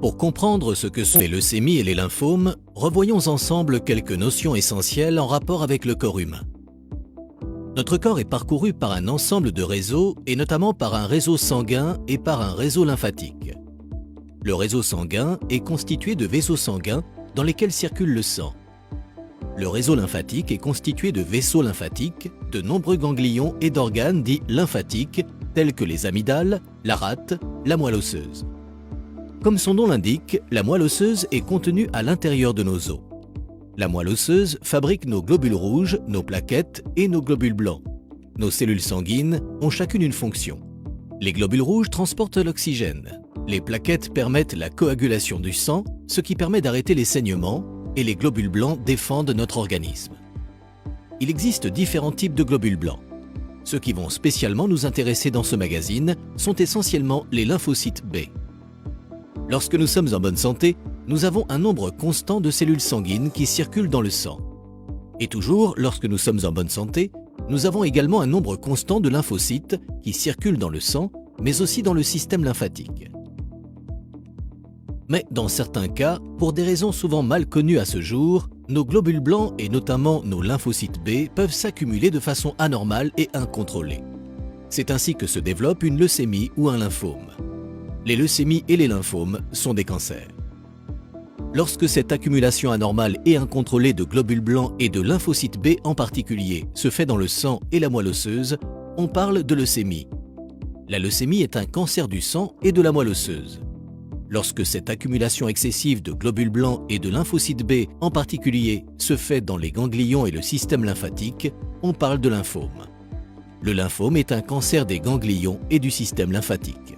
Pour comprendre ce que sont les leucémies et les lymphomes, revoyons ensemble quelques notions essentielles en rapport avec le corps humain. Notre corps est parcouru par un ensemble de réseaux et notamment par un réseau sanguin et par un réseau lymphatique. Le réseau sanguin est constitué de vaisseaux sanguins dans lesquels circule le sang. Le réseau lymphatique est constitué de vaisseaux lymphatiques, de nombreux ganglions et d'organes dits lymphatiques tels que les amygdales, la rate, la moelle osseuse. Comme son nom l'indique, la moelle osseuse est contenue à l'intérieur de nos os. La moelle osseuse fabrique nos globules rouges, nos plaquettes et nos globules blancs. Nos cellules sanguines ont chacune une fonction. Les globules rouges transportent l'oxygène. Les plaquettes permettent la coagulation du sang, ce qui permet d'arrêter les saignements, et les globules blancs défendent notre organisme. Il existe différents types de globules blancs. Ceux qui vont spécialement nous intéresser dans ce magazine sont essentiellement les lymphocytes B. Lorsque nous sommes en bonne santé, nous avons un nombre constant de cellules sanguines qui circulent dans le sang. Et toujours, lorsque nous sommes en bonne santé, nous avons également un nombre constant de lymphocytes qui circulent dans le sang, mais aussi dans le système lymphatique. Mais dans certains cas, pour des raisons souvent mal connues à ce jour, nos globules blancs et notamment nos lymphocytes B peuvent s'accumuler de façon anormale et incontrôlée. C'est ainsi que se développe une leucémie ou un lymphome. Les leucémies et les lymphomes sont des cancers. Lorsque cette accumulation anormale et incontrôlée de globules blancs et de lymphocytes B en particulier se fait dans le sang et la moelle osseuse, on parle de leucémie. La leucémie est un cancer du sang et de la moelle osseuse. Lorsque cette accumulation excessive de globules blancs et de lymphocytes B en particulier se fait dans les ganglions et le système lymphatique, on parle de lymphome. Le lymphome est un cancer des ganglions et du système lymphatique.